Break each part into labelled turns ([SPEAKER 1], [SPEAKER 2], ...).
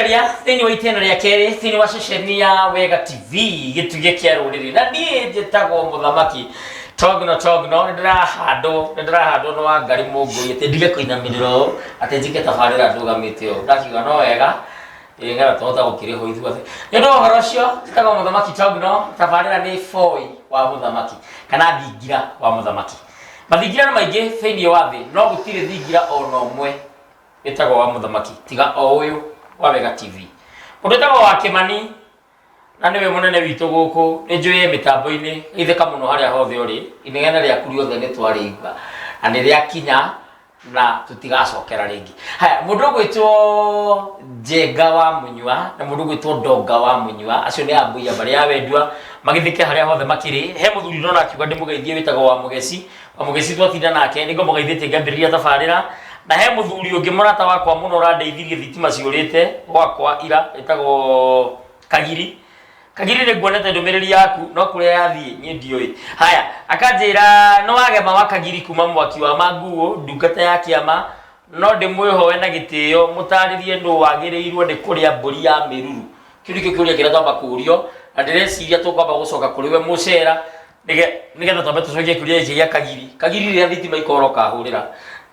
[SPEAKER 1] Tũkĩaria thĩinĩ wa itĩna rĩa kerĩ thĩinĩ wa ceceni ya Wega TV gĩtugĩ kĩa rũrĩrĩ na niĩ njĩtagwo Mũthamaki Togno nĩndĩrahandwo nĩ Wangari Mũngũi atĩ ndige kũinamĩrĩra atĩ njĩke tabarĩra ndũgamĩte ũũ ndakiuga no wega ngara tũhota gũkĩrĩho ithuothe nĩ ũndũ wa ũhoro ũcio njĩtagwo Mũthamaki Togno tabarĩra nĩ Foi wa Mũthamaki kana thingira wa Mũthamaki mathingira nĩ maingĩ thĩinĩ wa thĩ no gũtirĩ thingira ona ũmwe wĩtagwo wa Mũthamaki tiga o ũyũ wa Wega TV ũndũtagwo wa Kĩmani na niwe munene witũ gũkũ nĩ njũĩ mĩtambo-inĩ itheka mũno harĩa hothe ũrĩ inegene rĩaku rĩothe nĩ twarĩigua na nĩ rĩakinya na tũtigacokera rĩngĩ haya mũndũ ũgwĩtwo Njenga wa Mũnyua na mũndũ ũgwĩtwo Ndonga wa Mũnyua acio nĩ ambũia barĩa wendua magĩthike harĩa hothe makĩrĩ he mũthuri ndona akiuga ndĩmũgeithie wĩtagwo wa Mũgeci twatinda nake nĩguo mũgeithĩtie ngambĩrĩria tabarĩra na he mũthuri ũngĩ mũrata wakwa mũno ũrandeithirie thitima ciũrĩte gwakwa ira ĩtagwo Kagiri nĩ nguonete ndũmĩrĩri yaku no kũrĩa yathiĩ niĩ ndiũĩ haya akanjĩra no wagema wa Kagiri kuma mwaki wa Manguo ndungata ya kĩama no ndĩmwĩhoe na gĩtĩo mũtarĩrie nũ wagĩrĩirwo nĩ kũrĩa mbũri ya mĩruru kĩu nĩkĩo kĩũria kĩrĩa twamba kũrio na ndĩreciria tũkwamba gũcoka kũrĩ we mũcera nĩgetha twambe tũcokie kĩũria gĩkĩ gĩa Kagiri rĩrĩa thitima ikoroka hũrĩra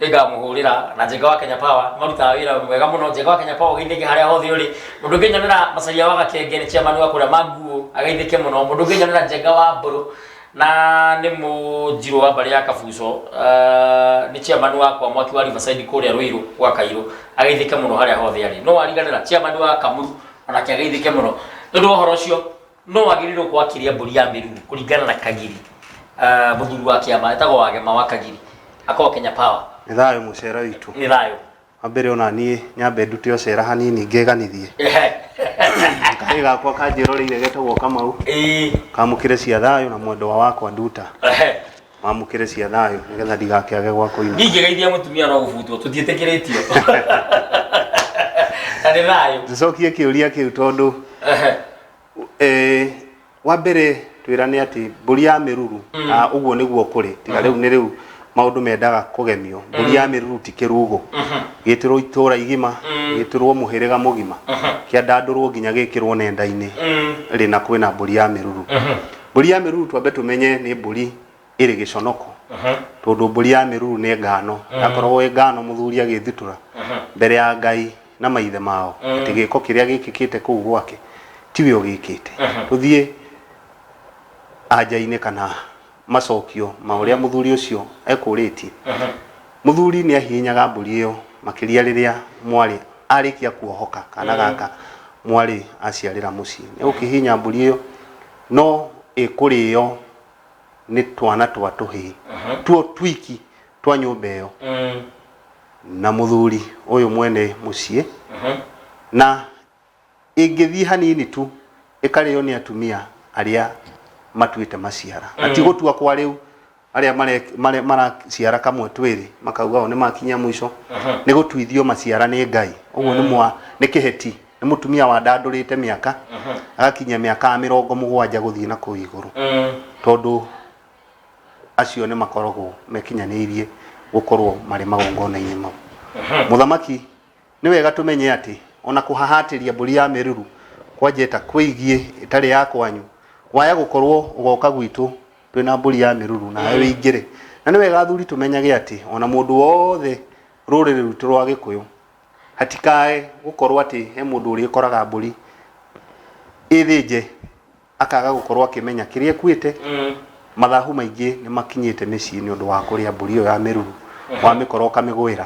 [SPEAKER 1] nĩngamũhũrĩra na Njenga wa Kenya Power marutaga wĩra mwega mũno Njenga wa Kenya Power geithĩke harĩa hothe ũrĩ mũndũ ũngĩnyonera Macharia wa Gakenge nĩ chairman wa kũrĩa Manguo ageithĩke mũno mũndũ ũngĩnyonera Njenga wa Mbũrũ na nĩ Mũnjirũ wa mbarĩ ya Kabuco nĩ chairman wakwa mwaki wa Riverside kũrĩa Rũirũ gwa Kairũ ageithĩke mũno harĩa hothe arĩ no ariganĩra chairman wa Kamuru onake ageithĩke mũno nĩ ũndũ wa ũhoro ũcio no wagĩrĩirwo gwakĩria mbũri ya mĩruru kũringana na Kagiri mũthuri wa kĩama etagwo wagema wa Kagiri akoo Kenya Power
[SPEAKER 2] nĩ thayũ mũcera witũ
[SPEAKER 1] nĩ thayũ
[SPEAKER 2] wambere ona niĩ nyambe ndute ũcera hanini ngĩganithie kaĩ gakwa kanjĩroreire getagwo Kamau kamũkĩre cia thayũ na mwendwa wakwa Nduta mamũkĩre cia thayũ nĩgetha ndigakĩage gwa kũina
[SPEAKER 1] ingĩgeithia mũtumia no gũbutwo tũtiĩtĩkĩrĩtio na nĩ thayũ
[SPEAKER 2] tũcokie kĩũria kĩu tondũ wambere twĩrane atĩ mbũri ya mĩruru ũguo nĩguo kũrĩ tiga rĩu nĩ rĩu maũndũ mendaga kũgemio mbũri ya mĩruru ti kĩrũgũ gĩtĩrwo itũra igima gĩtĩrwo mũhĩrĩga mũgima kĩandandũrwo nginya gĩkĩrwo nenda-inĩ rĩna kwĩna mbũri ya mĩruru mbũri ya mĩruru twambe tũmenye nĩ mbũri ĩrĩ gĩconoko tondũ mbũri ya mĩruru nĩ ngano yakoragwo ĩ ngano mũthuri agĩthutura mbere ya Ngai na maithe mao atĩ gĩko kĩrĩa gĩkĩkĩte kũu gwake tiwe ũgĩkĩte tũthiĩ anja-inĩ kana macokio maũrĩa mũthuri ũcio ekũrĩtie mũthuri nĩ ahihinyaga mbũri ĩyo makĩria rĩrĩa mwarĩ arĩkia kuohoka kana gaka mwarĩ aciarĩra mũciĩ nĩ gũkĩhihinya mbũri ĩyo no ĩkũrĩo nĩ twana twa tũhĩĩ tuo twiki twa nyũmba ĩyo na mũthuri ũyũ mwene mũciĩ na ĩngĩthiĩ hanini tu ĩkarĩo nĩ atumia arĩa matuĩte maciara na ti gũtua kwa rĩu arĩa maraciara kamwe twĩrĩ makauga o nĩ makinya mũico nĩ gũtuithio maciara nĩ Ngai ũguo nĩ kĩheti nĩ mũtumia wandandũrĩte mĩaka agakinya mĩaka 70 gũthiĩ na kũu igũrũ tondũ acio nĩ makoragwo mekinyanĩirie gũkorwo marĩ magongona-inĩ mau mũthamaki nĩ wega tũmenye atĩ ona kũhahatĩria mbũri ya mĩruru kwanjeta kwĩgiĩ ĩtarĩ ya kwanyu waya gũkorwo ũgoka gwitũ twĩna mbũri ya mĩruru nawe wĩingĩre na nĩ wega athuri tũmenyage atĩ ona mũndũ wothe rũrĩrĩ rwitũ rwa Gĩkũyũ hatikae gũkorwo atĩ he mũndũ ũrĩkoraga mbũri ĩthĩnje akaga gũkorwo akĩmenya kĩrĩa ekuĩte mathahu maingĩ nĩ makinyĩte mĩciĩ nĩ ũndũ wa kũrĩa mbũri ĩyo ya mĩruru wa mĩkoro kamĩgwĩra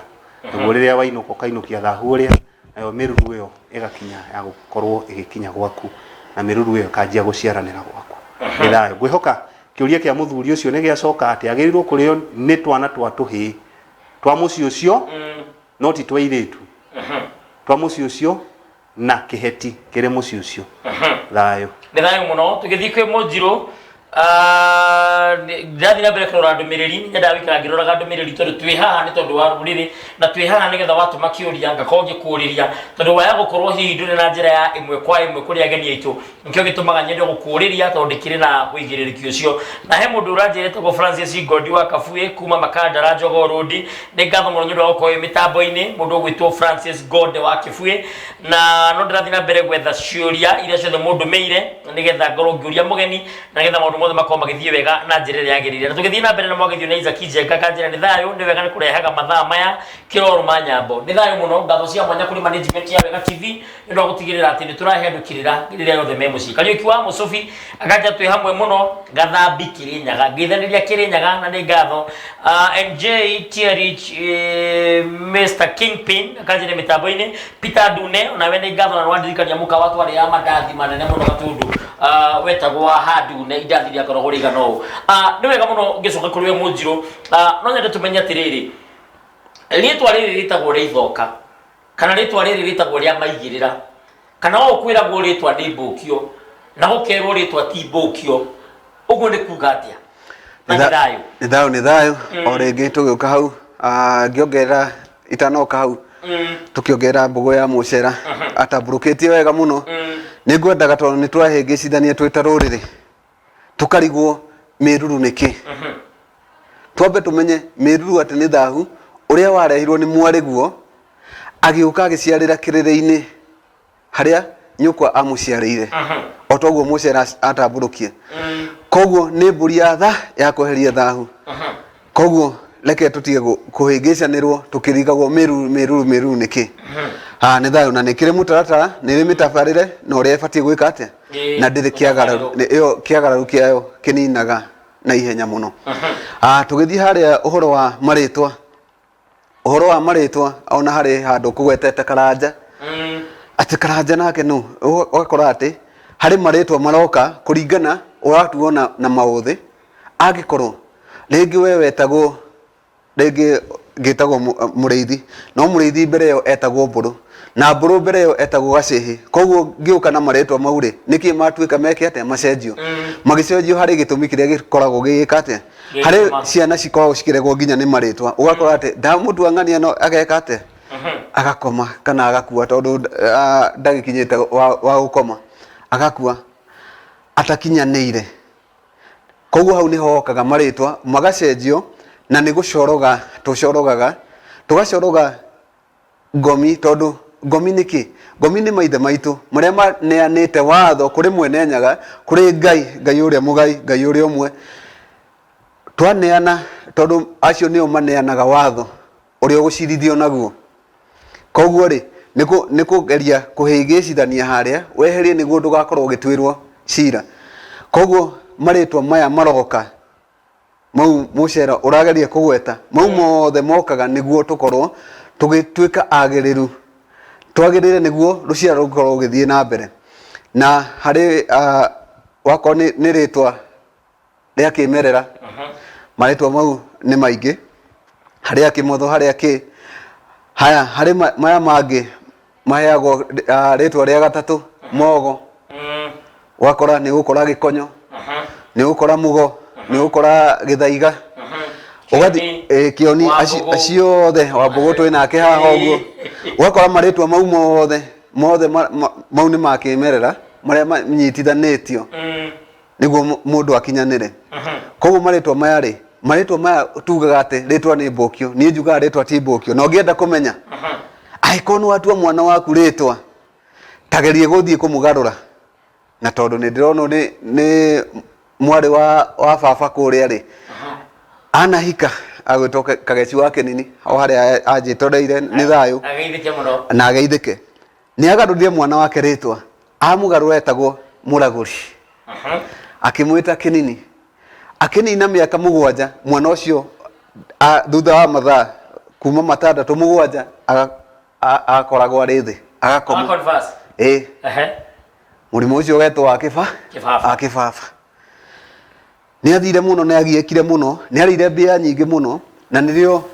[SPEAKER 2] nĩguo rĩrĩa wainũka ũkainũkia thahu ũrĩa nayo mĩruru ĩyo ĩgakinya ya gũkorwo ĩgĩkinya gwaku na mĩruru ĩyo kanjia gũciaranĩra gwaku nĩ thayũ ngwĩhoka kĩũria kĩa mũthuri ũcio nĩ gĩacoka atĩ agĩrĩirwo kũrĩo nĩ twana twa tũhĩĩ twa mũciĩ ũcio no ti twa airĩtu twa mũciĩ ũcio na kĩheti kĩrĩ mũciĩ ũcio thayũ
[SPEAKER 1] nĩ thayũ mũno tũgĩthiĩ kwĩ Mũnjirũ ndathi na mbere kurora ndumiriri nyenda wikara ngirora ndumiriri tondu twi haha ni tondu wa ruriri na twi haha nigetha watu makiuria ngakorwo ngikuriria tondu waya gukorwo hihi ndune na njira ya imwe kwa imwe kuri ageni aitu nkio gitumaga nyende gukuriria tondu ndikire na wigiririki ucio na he mundu uranjirete go Francis Godi wa Kabuye kuma Makandara Njogo Road ni ngatho muno nyundo gukoi mitambo-ini mundu ugwitwo Francis Godi wa Kabuye na no ndathi na mbere gwetha ciuria iria ciothe mundu meire nigetha ngorwo ngiuria mugeni na nigetha maundu mothe makorwo magithie wega na njira iria yagirire na tugithie na mbere na mwagithio na Isaac Njenga kanjira ni thayo ni wega ni kurehaga mathaa maya kiroro manyambo ni thayo muno ngatho cia mwanya kuri management ya Wega TV ndio gutigirira ati ni turahendukirira rĩrĩa yothe me muci Kariuki wa Mucobi akaja twi hamwe muno ngathambi Kirinyaga ngithaniria Kirinyaga na ni ngatho NJ Tierich Mr Kingpin akaja mitambo-ini Peter Dune na we ni ngatho na wandirikania muka watu ari ya mandathi manene muno gatundu wetagwo hadu na idathi ria korogwo rigano ni wega muno ngicoka kuri we Munjiru no nyende tumenye atiriri ritwa riri ritagwo Rithoka kana ritwa riri ritagwo ria maigirira kana o kwiragwo ritwa ni Mbũkio na gukerwo ritwa ti Mbũkio uguo ni kuga atia
[SPEAKER 3] ni thayo o ringi tugiuka hau ngiongerera itanoka hau tukiongerera mbugo ya mucera atamburukitie wega muno ni ngwendaga tondu ni twahingicithania twita ruriri tukarigwo miruru niki twambe tumenye miruru ati ni thahu uria warehirwo ni mwariguo agiuka agiciarira kiriri-ini haria nyukwa amuciarire otoguo mucera atamburukie koguo ni mburi ya tha ya kweheria thahu koguo leke tutige kuhingicanirwo tukirigagwo miruru niki ni thayo na nikire mutaratara ni mitabarire na uria ibatie gwika atia na ndiri kiagararu iyo kiagararu kiayo kininaga na ihenya muno tugithie haria uhoro wa maritwa ona hari handu kugwetete Karanja ati Karanja nake no ugakora ati hari maritwa maroka kuringana uratuo na mauthi agikorwo ringi we wetagwo ringi gitagwo muriithi no muriithi mbere yo etagwo mburu na mburu mbere yo etagwo gacihi koguo ngiuka na maritwa maure niki matuika meke ate macenjio magicenjio hari gitumi kiria gikoragwo gigika ate hari ciana cikoragwo cikiregwo nginya ni maritwa ugakora ate ndamutuangania no ageka ate agakoma kana agakua tondu ndagikinyite wa gukoma agakua atakinyanire koguo hau niho okaga maritwa magacenjio na ni gucoroga tugacoroga ngomi tondu ngomi niki ngomi ni maithe maitu maria maneanite watho kuri mwene Nyaga kuri ngai uria mugai ngai uria umwe twaneana tondu acio nio maneanaga watho uria ugucirithio naguo koguo ri nikugeria kuhingicithania haria weherie niguo ndugakorwo ugitwirwo cira koguo maritwa maya maroka mau mucera urageria kugweta mau mothe mokaga niguo tukorwo tugituika agiriru twagirire niguo rucia rukorwo githie na mbere na hari wako ni ritwa ria kimerera maritwa mau ni maingi hari akimotho hari aki haya hari maya mangi maheagwo ritwa ria gatatu mogo wakora ni gukora gikonyo ni gukora mugo ni gukora githaiga ugathi kioni acio the wambugu twi nake haha uguo ugakora maritwa mau mothe mau ni makimerera maria manyitithanitio niguo mundu akinyanire koguo maritwa maya tugaga ati ritwa ni Mbũkio ni njugaga ritwa ti Mbũkio no ngienda kumenya aikonu atua mwana waku ritwa tagerie guthie kumugarura na tondu ni ndirona ni mwari wa baba kuria ri anahika agwitoka kageci wake nini o haria ajitoreire ni thayo
[SPEAKER 1] ageithike muno
[SPEAKER 3] na ageithike ni agarurie mwana wake ritwa amugarura etagwo Muraguri akimwita Kinini akinina miaka 7 mwana ucio thutha wa mathaa kuma 6-7 akoragwo arithi agakoma murimu ucio wetwo akibaba ni athire muno ni agiekire muno ni arire mbia nyingi muno na nirio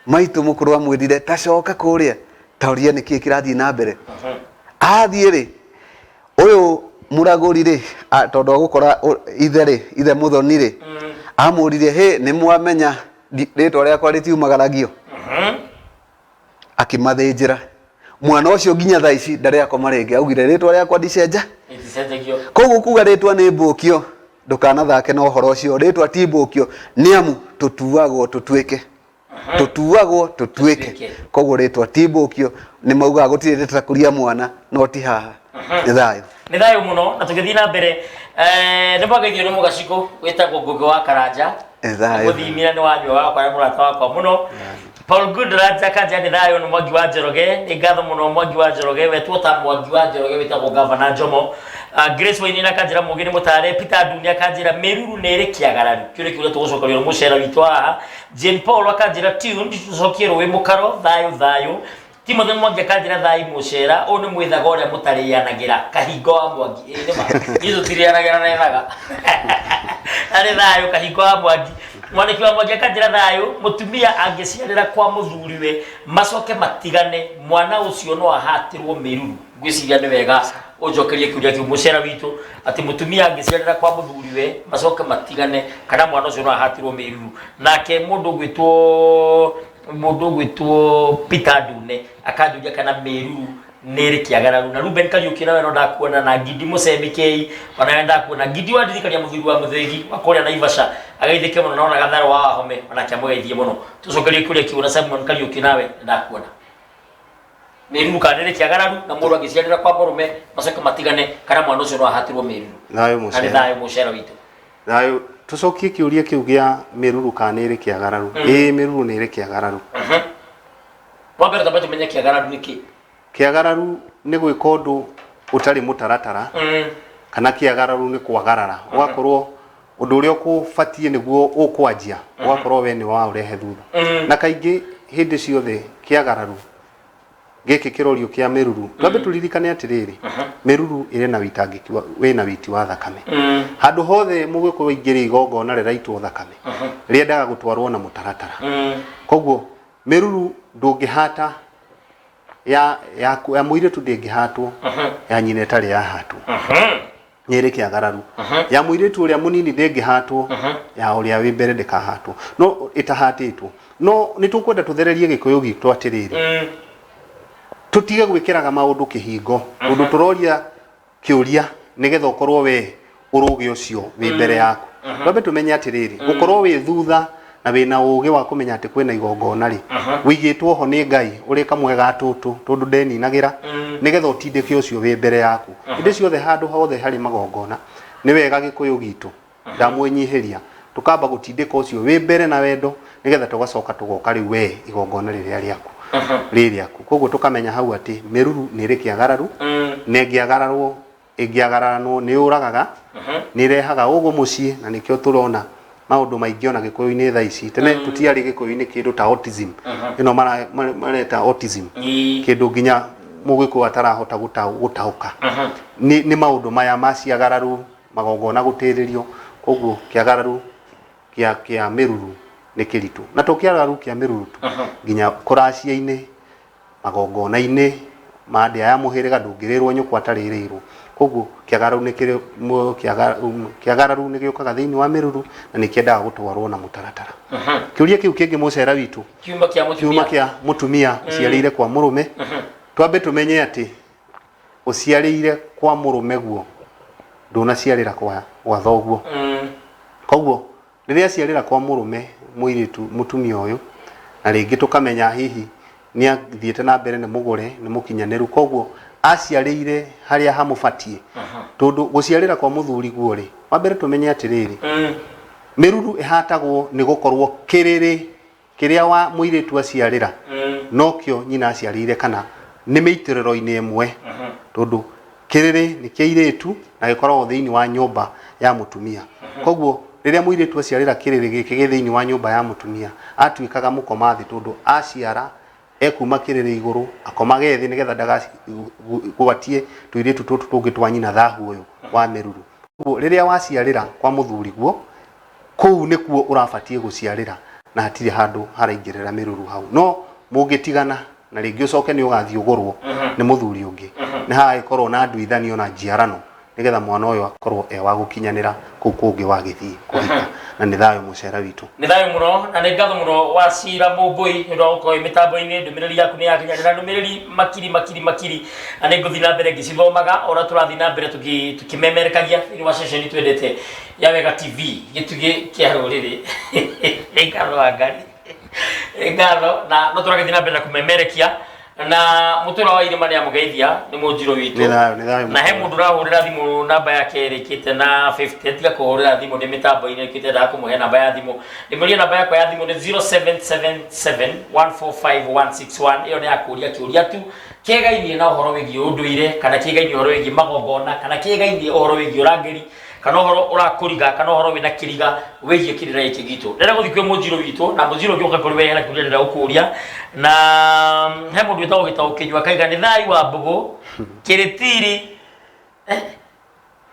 [SPEAKER 3] maitu mukuru amwirire tacoka kuria tauria niki kirathie na mbere athie ri uyu muraguri ri tondu agukora ithe muthoni ri amurire he ni mwamenya ritwa riakwa ritiumagaragio akimathinjira mwana ucio nginya thaa ici ndari akoma ringi augire ritwa riakwa ndicenja koguo kuga ritwa ni mbukio ndukanathake na uhoro ucio ritwa ti mbukio ni amu tutuagwo tutuike koguo ritwa ti mbukio ni maugaga gutire rita kuria mwana no ti haha
[SPEAKER 1] ni thayo muno na tugithii na mbere ni mwageithio ni mugaciko witagwo Ngugi wa Karanja guthimira ni wanyua wakwa na murata wakwa muno Paul Good Raja Kanja ni thayo ni Mwangi wa Njoroge ni ngatho muno Mwangi wa Njoroge wetwo ta Mwangi wa Njoroge witagwo Governor Njomo Grace Waini na Kanjira Mugini Mutare Peter Dunia Kanjira Meruru nere kiagarari kire kire tugucokerio mucera witu haha Jane Paul Kanjira tune tucokierwo wi mukaro thayo Timothy Mwangi Kanjira thai mucera o ni mwithaga uria mutarianagira kahingo wa Mwangi izo tirianagira na ethaga ari thayo kahingo wa Mwangi mwaniki wa Mwangi Kanjira thayo mutumia angiciarira kwa muthuriwe macoke matigane mwana ucio no ahatirwo Meruru ngwiciria ni wega ujokerie kuria ki mucera witu ati mutumia angiciarira kwa muthuriwe macoke matigane kana mwana ucio no ahatirwo Meruru nake mundu gwitwo Peter Dune akajuja kana Meruru nere kiagararu na Ruben Kariuki nawe no ndakuona na Gidi Musembikei wanaenda kuona Gidi wadirikania muthuri wa muthegi wakoria na Ivasha agaithike muno naona gatharo wa home wanakiamugeithie muno tucokerie kuria kiuna Simon Kariuki nawe ndakuona Meruru kanere kiagararu na mundu angiciarira kwa murume macoke matigane kana mwana ucio no ahatirwo Meruru thayo mucera witu
[SPEAKER 2] thayo tucokie kiuria kiu gia Meruru kanere kiagararu Meruru nere kiagararu
[SPEAKER 1] wabera tabatu menya kiagararu niki
[SPEAKER 2] kiagararu ni gwika undu utari mutaratara kana kiagararu ni kwagarara ugakorwo undu uria ukubatie niguo ukwanjia ugakorwo we ni wa urehe thutha na kaingi hindi ciothe kiagararu giki kirorio kia Meruru twabe turirikane atiriri Meruru ire na witangiki wina witi wa thakame handu hothe mugwikorwo ingiri igongona riraitwo thakame riendaga gutwarwo na mutaratara koguo Meruru ndungihata ya muiretu ndingihatwo ya nyine tari yahatwo nyere kiagararu ya muiretu uria munini ndingihatwo ya uria wi mbere ndikahatwo no itahatitwo no nitukwenda tuthererie gikuyu gitu atiriri tutige gwikiraga maundu kihingo undu turoria kiuria nigetha ukorwo we urugi ucio wi mbere yaku twabe tumenye atiriri gukorwo wi thutha na wina ugi wa kumenya ati kwina igongona ri wigitwo ho ni Ngai uri kamwega tutu tondu ndeninagira nigetha utindike ucio wi mbere yaku indi ciothe handu hothe hari magongona ni wega gikuyu gitu ndamwenyihiria tukamba gutindika ucio wi mbere na wendo nigetha tugacoka tugoka riu we igongona riria riaku ririaku koguo tukamenya hau ati Meruru ni rikiagararu nengiagararwo ingiagararano ni uragaga ni rehaga ugo mucie na nikio turona maundu maingi ona gikuyu-ini thaa ici tene tutiari gikuyu-ini kindu ta autism ino mareta autism kindu nginya mugikuyu atarahota gutauka ni maundu maya maciagararu magongona gutiririo koguo kiagararu kia Meruru ni kiritu na tukiagararu kia Meruru nginya kuracia-ini magongona-ini mandi aya muhiriga ndungirirwo nyukwa ataririrwo koguo kiagararu ni kiri kiagararu ni giukaga thiini wa Meruru na ni kiendaga gutwarwo na mutaratara kiuria kiu kingi mucera witu kiuma kia mutumia uciarire kwa murume twambe tumenye ati uciarire kwa murume guo ndunaciarira kwa thoguo koguo riria ciarira kwa murume muiritu mutumia uyu na ringi tukamenya hihi ni athiete na mbere ni mugure ni mukinyaniru koguo aciarire haria hamubatie tondu guciarira kwa muthuri guo ri wambere tumenye atiriri Meruru ihatagwo ni gukorwo kiriri kiria wa muiritu aciarira nokio nyina aciarire kana ni meitiriro-ini imwe tondu kiriri ni kiiritu na gikoragwo thiini wa nyumba ya mutumia koguo riria muiritu aciarira kiriri giki thiini wa nyumba ya mutumia atuikaga mukomathi tondu aciara ekuma kiriri iguru akomage thi nigetha ndagagwatie tuiritu tutu tungi twa nyina thahu uyu wa Meruru koguo riria waciarira kwa muthuri guo kuu nikuo urabatie guciarira na hatire handu haraingirira Meruru hau no mungitigana na ringi ucoke ni ugathiugurwo ni muthuri ungi ni haikorwo na nduithanio na njiarano nigetha mwana uyu akorwo wa gukinyanira kuu kungi wa githii kuhika na ni thayo mucera witu
[SPEAKER 1] ni thayo muno na ni ngatho muno wa Cira Mumbui ndo uko mitambo-ini ndumiriri yaku ni yakinyarira ndumiriri makiri na ni nguthi na mbere ngicithomaga ora turathi na mbere tukimemerekagia ni wa ceceni twendete ya Wega TV gitugi kia ruriri ngatho angari ngatho na no turagethi na mbere na kumemerekia na mutura wa irima ya mugeithia ni munjiro witu na he mundu rahurira thimu namba yake irikite na 50 tiga kuhurira thimu ni mitambo-ini irikite da kumuhe namba ya thimu nimuria namba yako ya thimu ni 0777145161 iyo ni akuria kiuria tu kegainie na uhoro wigi unduire kana kegainie uhoro wigi magongona kana kegainie uhoro wigi urangeri kana uhoro urakuriga kana uhoro wina kiriga wigie kirira iki gitu ndera guthi kwe munjiro witu na munjiro gioka kuri wehe na kurira ukuria na he mundu witao gitao kinywa kaiga ni thai wa mbugu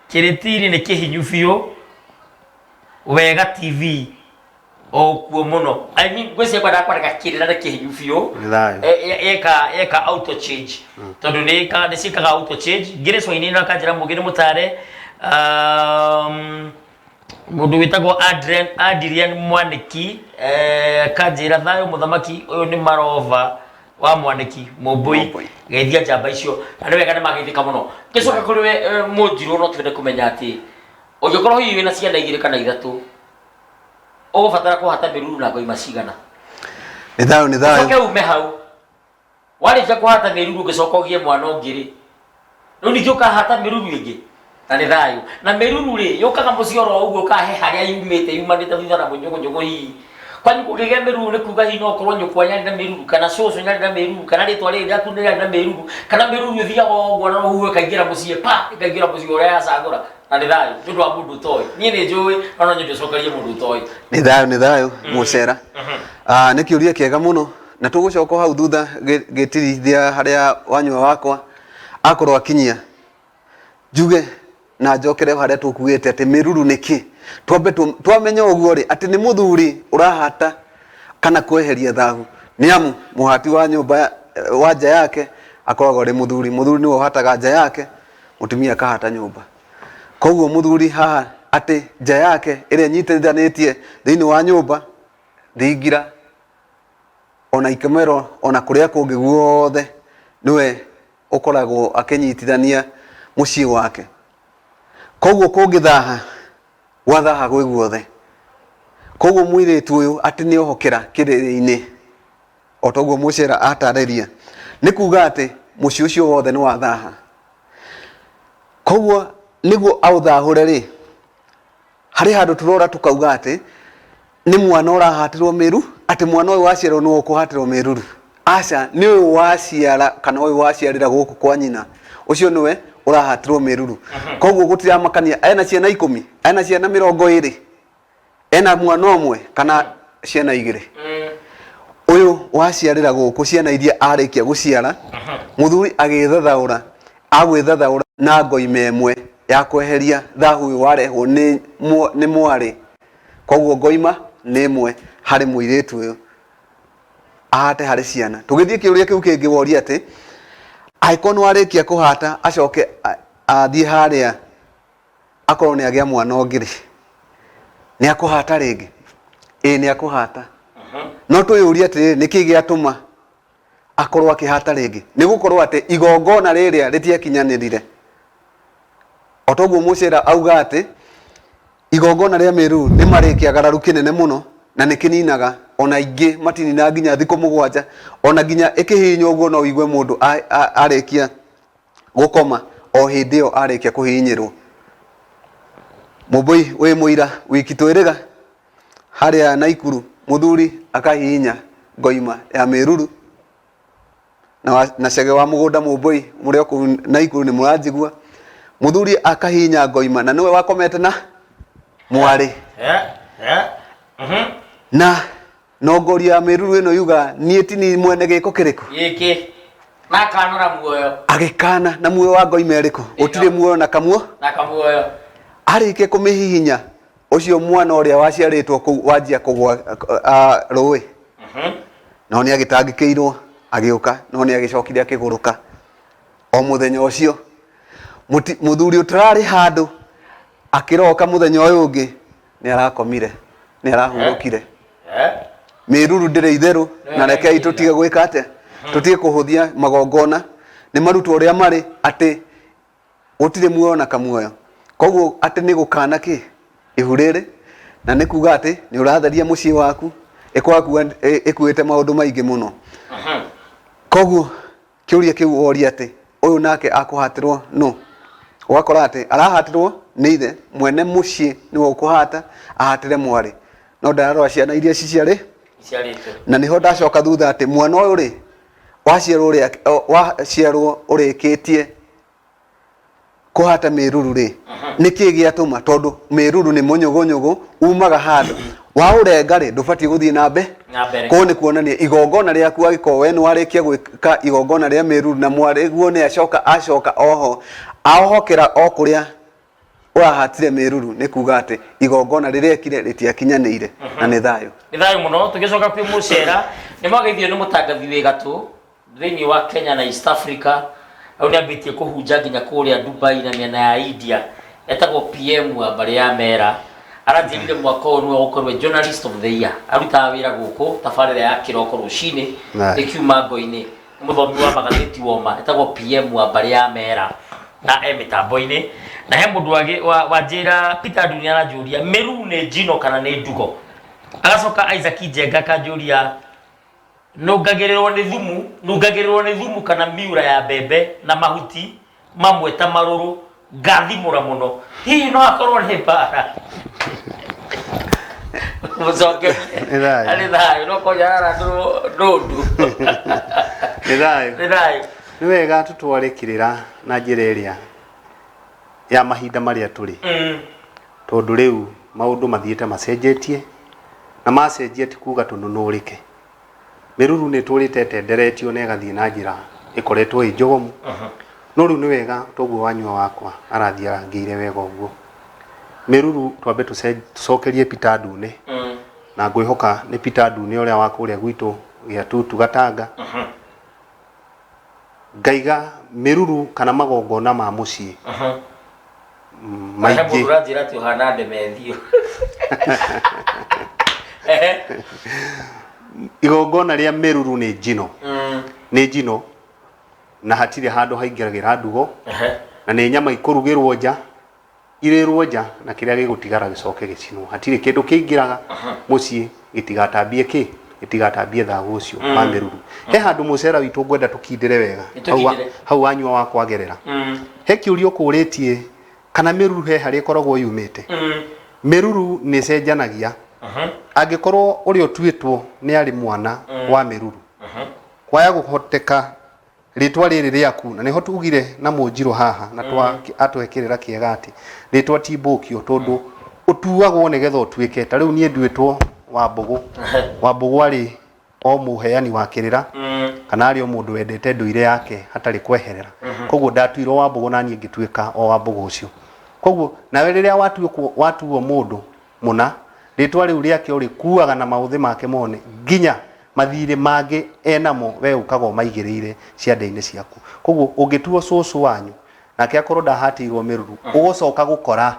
[SPEAKER 1] kiritiri ni kihinyu biu Wega TV okuo muno I mean gwese kwa dakwa kirira ni kihinyu biu eka auto change tondu ni sikaga auto change ngire swaini na kanjira mugire mutare mundu witagwo Adrian Mwaniki kanjira thayo muthamaki uyu ni Marova wa Mwaniki Mumbui geithia jamba icio na wega ni mageithika muno gicoka kuri we munjiro no twende kumenya ati ungikorwo hihi wina ciana igire kana ithatu ugubatara kuhata miruru na Ngoima cigana
[SPEAKER 3] ni thayo
[SPEAKER 1] uke ume hau warija kuhata miruru gicoka ugie mwana ungiri no ningĩ ukahata miruru ingi na ni thayo na miruru ri yukaga mucioro uguo kahe haria yumanite thutha na munyugunyu hihi kwani kugege miruru ni kuga hihi no korwo nyukwa nyari na miruru kana coco nyari na miruru kana ritwa riri rĩaku nĩ rĩarĩ na miruru kana miruru ithiaga ũguo na ũguo ĩkaingĩra mũciĩ ĩkaingĩra mũciĩ ũrĩa yacagũra na nĩ thayo nĩ ũndũ wa mũndũ ũtoĩ niĩ nĩ njũĩ no nyende ũcokerie mũndũ ũtoĩ
[SPEAKER 3] nĩ thayo mũcera nĩ kĩũria kĩega mũno na tũgũcoka hau thutha gĩtirithia harĩa wanyua wakwa akorwo akinyia njuge na njokere harĩa tũkuĩte atĩ miruru nĩkĩ twambe twamenya ũguo rĩ atĩ nĩ mũthuri ũrahata kana kweheria thahu nĩamu mũhati wa nyũmba wa nja yake akoragwo rĩ mũthuri nĩwe ũhataga nja yake mũtumia akahata nyũmba koguo mũthuri haha atĩ nja yake ĩrĩa nyitithanĩtie thĩinĩ wa nyũmba thingira ona ikemero ona kũrĩa kũngĩ guothe nĩwe ũkoragwo akĩnyitithania mũciĩ wake koguo kũngĩthaha gwathaha gwĩ guothe koguo mũirĩtu ũyũ atĩ nĩ ohokera kĩrĩrĩ-inĩ o toguo mũcera atarĩria nĩ kuga atĩ mũciĩ ũcio wothe nĩ wathaha koguo nĩguo aũthahũre rĩ harĩ handũ tũrora tũkauga atĩ nĩ mwana ũrahatĩrwo mĩru atĩ mwana ũyũ waciarwo nĩwe ũkũhatĩrwo mĩruru aca nĩ ũyũ waciara kana ũyũ waciarĩra gũkũ kwa nyina ũcio nĩwe ũrahatĩrwo mĩruru koguo gũtiramakania ena ciana 10 ena ciana 20 ena mwana ũmwe kana ciana 2 ũyũ waciarĩra gũkũ ciana iria arĩkia gũciara mũthuri agwĩthathaũra na Ngoima ĩmwe ya kweheria thahu ũyũ warehwo nĩ mwarĩ koguo Ngoima nĩ ĩmwe harĩ mũirĩtu ũyũ ahate harĩ ciana tũgĩthiĩ kĩũria kĩu kĩngĩ woria atĩ angĩkorwo nĩ warĩkia kũhata acoke athiĩ harĩa akorwo nĩ agĩa mwana ũngĩ rĩ nĩ akũhata rĩngĩ nĩ akũhata no twĩyũria atĩrĩrĩ nĩkĩ gĩatũma akorwo akĩhata rĩngĩ nĩ gũkorwo atĩ igongona rĩrĩa rĩtiakinyanĩrire o toguo mũcera auga atĩ igongona rĩa mĩruru nĩ marĩkĩagararu kĩnene mũno na nĩ kĩninaga ona ingĩ matinina nginya thikũ 7 ona nginya ĩkĩhihinya ũguo no igue mũndũ arĩkia gũkoma o hĩndĩ ĩyo arĩkia kũhihinyĩrwo Mumbui wĩ mũira wiki twĩrĩga harĩa Naikuru mũthuri akahihinya Ngoima ya mĩruru na Chege wa mũgũnda Mumbui mũrĩ kũu Naikuru nĩ mũranjigua mũthuri akahihinya Ngoima na nĩwe wakomete na mwarĩ na nongoria ya mĩruru ĩno yuga niĩ ti ni mwene gĩko kĩrĩkũ
[SPEAKER 1] gĩkĩ na kanora muoyo
[SPEAKER 3] agĩkana na muoyo wa Ngoima ĩrĩkũ ũtirĩ muoyo na kamuoyo arĩkia kũmĩhihinya ũcio mwana ũrĩa waciarĩtwo kũu wanjia kũgwa rũĩ no nĩ agĩtangĩkĩirwo agĩũka no nĩ agĩcokire akĩgũrũka o mũthenya ũcio muthuri utarari handu akiroka muthenya uyu ungi ni arakomire ni arahurukire miruru ndire itheru na rekei tutige gwika ate tutige kuhuthia magongona ni maruto uria mari ati utire muoyo na kamuoyo koguo ati ni gukana ki ihurire na ni kuga ati ni uratharia mucii waku ikuite maundu maingi muno koguo kiuria kiu woria ati uyu nake akuhatirwo no wakora ati arahatirwo ni ithe mwene mucii ni ukuhata ahatire mwari no ndararora ciana iria ciciari na niho ndacoka thutha ati mwana uyu ri waciarwo urikitie kuhata miruru ri niki giatuma tondu miruru ni munyogonyogo umaga handu wa urenga ri ndubati guthii na mbere ko ni kuonania igongona riaku agiko we ni warikia gwika igongona ria miruru na mwari guo ni acoka oho ahohokera okuria wahatire miruru ni kuga ati igongona rirekire ritiakinyanire na ni thayo
[SPEAKER 1] muno tugicoka kwi mucera ni magaithio ni mutangathi wi gatu thiini wa Kenya na East Africa au ni ambitie kuhunja nginya kuria Dubai na miena ya India etagwo PM wa bari ya mera aranjirire mwaka uyu ni gukorwo journalist of the year aruta wira guku tabarira ya kiroko rucini ikiuma ngoini muthomi wa magatheti woma etagwo PM wa bari ya mera na mitambo-ini na he mundu wa njira Peter Dunia arajuria miru ni njino kana ni ndugo agacoka Isaac Njenga akajuria nungagirirwo ni thumu kana miura ya mbembe na mahuti mamwe ta maruru ngathimura muno hihi no akorwo ni bara mucoke ari thayo no konyara ndundu
[SPEAKER 2] ni thayo ni wega tutwarikirira na njira iria ya mahinda maria turi tondu riu maundu mathiete macenjetie na macenjie ti kuga tununurike miruru ni turite tenderetio na igathie na njira ikoretwo injogomu no riu ni wega toguo wanyua wakwa arathia rangiire wega uguo miruru twambe tucokerie Peter Ndune na ngwihoka ni Peter Ndune uria wakuria gwitu gia tutu gatanga ngaiga miruru kana magongona ma mucii
[SPEAKER 1] maingi murajira ti uhana ndemethio
[SPEAKER 2] igongona ria miruru ni njino na hatire handu haingiragira ndugo na ni nyama ikurugirwo nja irirwo nja na kiria gigutigara gicoke gicinwo hatire kindu kiingiraga mucii gitigatambie gitigatambie thagu ucio wa miruru he handu mucera witu ngwenda tukindire wega hau wanyua wa kwagerera he kiurio kuritie kana miruru he hari koragwo yumite miruru ni cenjanagia angikorwo uri otwitwo ni ari mwana wa miruru kwaya guhoteka ritwa riri riaku na niho tugire na munjiro haha na atwekirira kiegati ritwa timbukio tondu utuagwo nigetha utwike ta riu nie ndwitwo wa mbugu ari o muheani wa kirira kana ari o mundu wendete nduire yake hatari kweherera koguo ndatuirwo wa mbugu na nie ngitwika o wa mbugu ucio koguo nawe riria watuo mundu muna ritwa riu riake uri kuaga na mauthi make mone nginya mathire mange enamo we ukago maigirire ciande-ini ciaku koguo ungituo cucu wanyu nake akorwo ndahatirwo miruru ugucoka gukora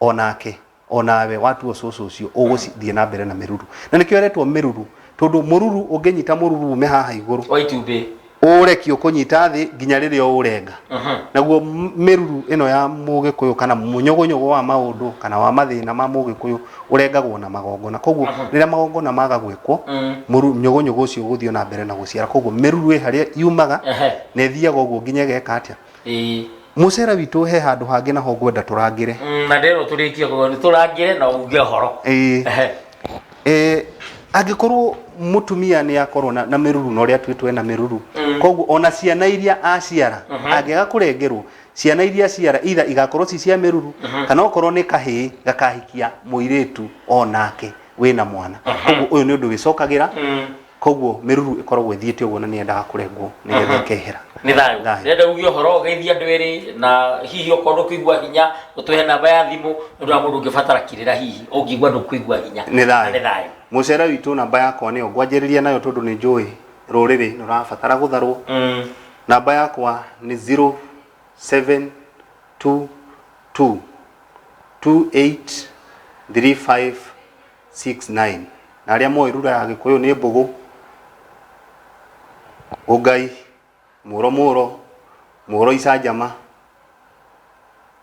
[SPEAKER 2] onake onawe watuo cucu ucio uguthie na mbere na miruru na nikio eretwo miruru tondu mururu unginyita mururu ume haha iguru
[SPEAKER 1] oitumbe
[SPEAKER 2] urekio kunyita thi nginya riria urenga naguo miruru ino ya mugikuyu kana munyogonyogo wa maundu kana wa mathina ma mugikuyu urengagwo na magongona koguo riria magongona maga gwikwo munyogonyogo ucio guthio na mbere na guciara koguo miruru haria yumaga na thiaga uguo nginya geka atia mucera witu he handu hangi naho ngwenda turangire
[SPEAKER 1] na ndero turikie kugo ni turangire na uge horo
[SPEAKER 2] angikorwo mutumia ni akorwo na miruru no ria twitwe na miruru koguo ona ciana iria aciara angiga kurengerwo ciana iria ciara itha igakorwo ci cia miruru kana okorwo ni kahii gakahikia muiritu onake wina mwana koguo uyu ni undu wicokagira koguo miruru ikoragwo ithiete uguo na ni endaga kurengwo ni getha kehera
[SPEAKER 1] ni thayo renda uge horo geithia ndwiri na hihi okorwo kuigwa hinya utwehe namba ya thimu ndu mundu ungibatara kirira hihi ungigwa ndukuigwa hinya
[SPEAKER 2] ni thayo mucera witu namba yakwa ni ngwanjiriria nayo tondu ni njui ruriri nurabatara gutharwo namba yakwa ni 283569 na aria moi rura ya Gikuyu ni Mbugu Ugai Muro Icanjama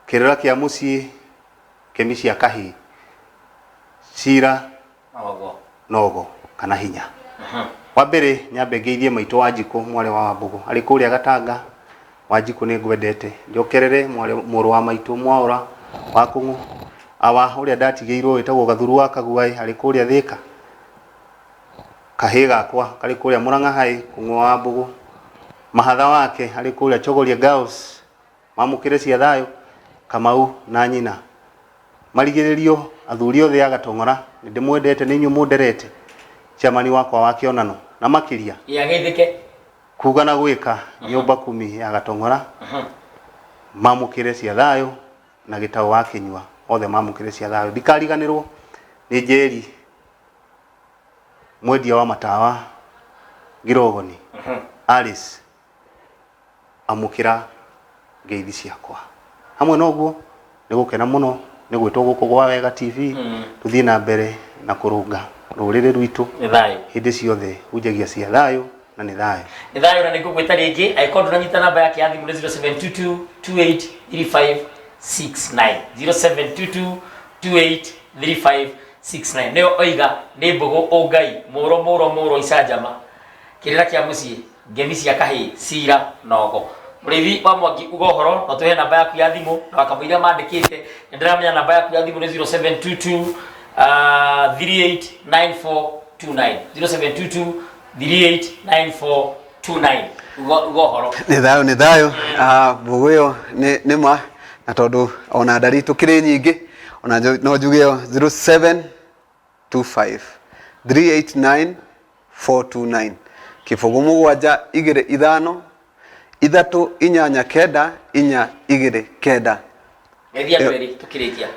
[SPEAKER 2] Kirira kia Mucii Kemisia Kahi Cira Nogo kana Hinya. Wa mbere nyambe ngeithie maitu Wanjiku mwari wa Mbugu ari kuria Gatanga. Wanjiku ni ngwendete njokerere muru wa maitu Mwaura wa Kungu awa uria ndatigeirwo witagwo Gathuru wa Kaguai ari kuria Thika. Kahi gakwa kari kuria Murang'a Hai Kungu wa Mbugu. Mahatha wake ari kuria Chogoria Girls mamukire cia thayo Kamau na nyina. Marigiririo athuri othe a Gatong'ora ndimwendete ni nyu munderete chamani wakwa wa Kionano na makiria
[SPEAKER 1] ya geithike
[SPEAKER 2] kuga na gwika nyumba 10 ya Gatong'ora mamukire cia thayo na Gitau wa Kinyua othe mamukire cia thayo ndikariganirwo ni Njeri mwendia wa matawa Girogoni Alice amukira ngeithi ciakwa hamwe noguo nigukena muno ni gwitwo guku gwa Wega TV tuthie na mbere na kurunga rurire rwitu
[SPEAKER 1] ni thayo
[SPEAKER 2] hindi ciothe unjagia cia thayo na ni thayo
[SPEAKER 1] na nigugwita ringi aikondu na nyita namba yake ya thimu 0722283569 0722283569 neo oiga ni Mbugu Ugai Muro Icanjama Kirira kia Mucii Kemisia Kahi Cira Nogo Murithi wa Mwangi ugohoro no tuhe namba yaku ya thimu na wakamuiria mandikite ndiramenya namba yaku ya thimu ni 0722 389429 0722389429 ugohoro
[SPEAKER 3] ni thayo Mbugu yo ni ma na tondu ona ndari tukiri nyingi ona no njuge 0725389429 kibugu 725 ithatu inyanya kenda inya igire kenda
[SPEAKER 1] Ngeithia tweri tukirikia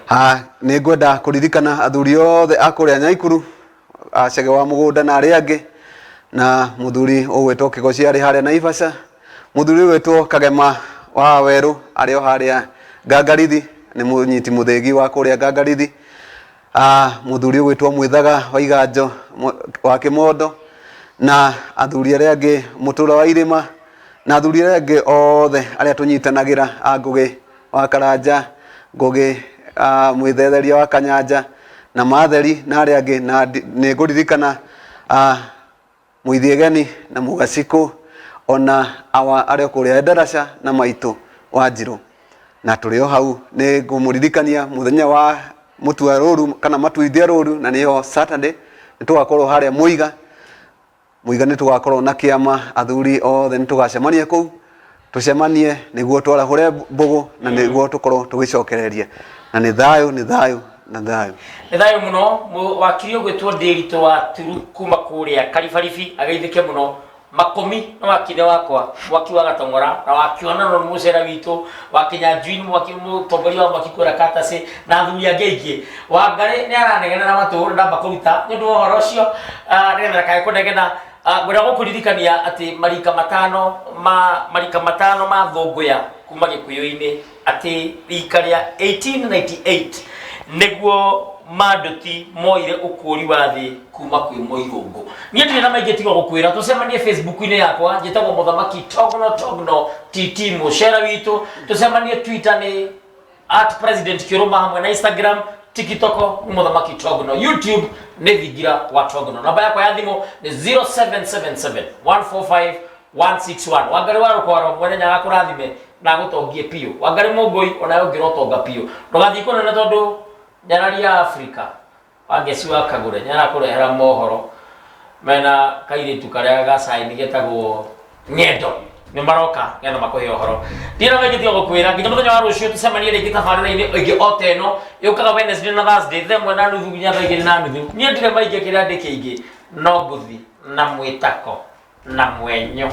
[SPEAKER 3] ni ngwenda kuririkana athuri othe akuria Nyaikuru acege wa mugunda na aria angi na muthuri ugwetwo Kigoci ari haria Naivasha muthuri ugwetwo Kagema wa Weru ari o haria Ngangarithi ni munyiti muthegi wa kuria Ngangarithi muthuri ugwetwo Mwithaga wa Iganjo wa Kimondo na athuri aria angi Mutura wa Irima na athuri aria angi othe aria tunyitanagira Ngugi wa Karanja Ngugi Mwithetheria wa Kanyanja na Matheri na aria angi na ni nguririkana Muithiegeni na Mugaciku ona awa aria kuria Endarasha na Maitu wa Njiru na turio hau ni ngumuririkania muthenya wa mutua ruru kana matuithia ruru na niyo Saturday nitugakorwo haria Muiga nitugakorwo na kiama athuri othe nitugacemania kuu tucemanie niguo twarahure Mbugu na niguo tukorwo tugicokereria na ni thayo
[SPEAKER 1] ni thayo muno wakiri ugwetwo Ndiritu wa Turu kuma kuria Karibaribi ageithike muno makomi no wakine wakwa waki wa Gatong'ora na wakiona no mucera witu wakinya Njui mwaki mutongoria wa mwaki kura Katase na athuri angeithie Wangari ni aranegena na matu ndamba kuruta ni ndu horo ucio ngetha kae kunegena gwira gukuririkania ati marika matano ma thunguya kuma Gikuyu-ini ati rika ria 1898 niguo Maduti moire ukuri wa thi kuma kwi Muirungu nie ndire na maingi tigo gukwira tucemanie Facebook-ini yakwa njitagwo Muthamaki Togno TT mucera witu tucemanie Twitter ni @president Kiruma hamwe na Instagram TikTok Muthamaki Togno YouTube ni Thigira wa Togno namba yakwa ya thimu ni 0777145161 Wangari wa Rukwaro mwene nyaga kurathime na gutongie piu Wangari Mungui onayo ngirotonga piu ndugathikone na tondu nyarari ya Afrika wangeci wa Kagure nyara kurehera mohoro mena kairitu karia gacaini getagwo Ng'endo ni maroka ngena makuhe ohoro ndira maingi tigo gukwira nginya muthenya wa rucio tucemanie ringi tabarira-ini ingi oteno yukaga Wednesday na Thursday themwe na nuthu nginya thaa 2 na nuthu nie ndire maingi kiria ndi kiingi no nguthi na mwitako na mwenyo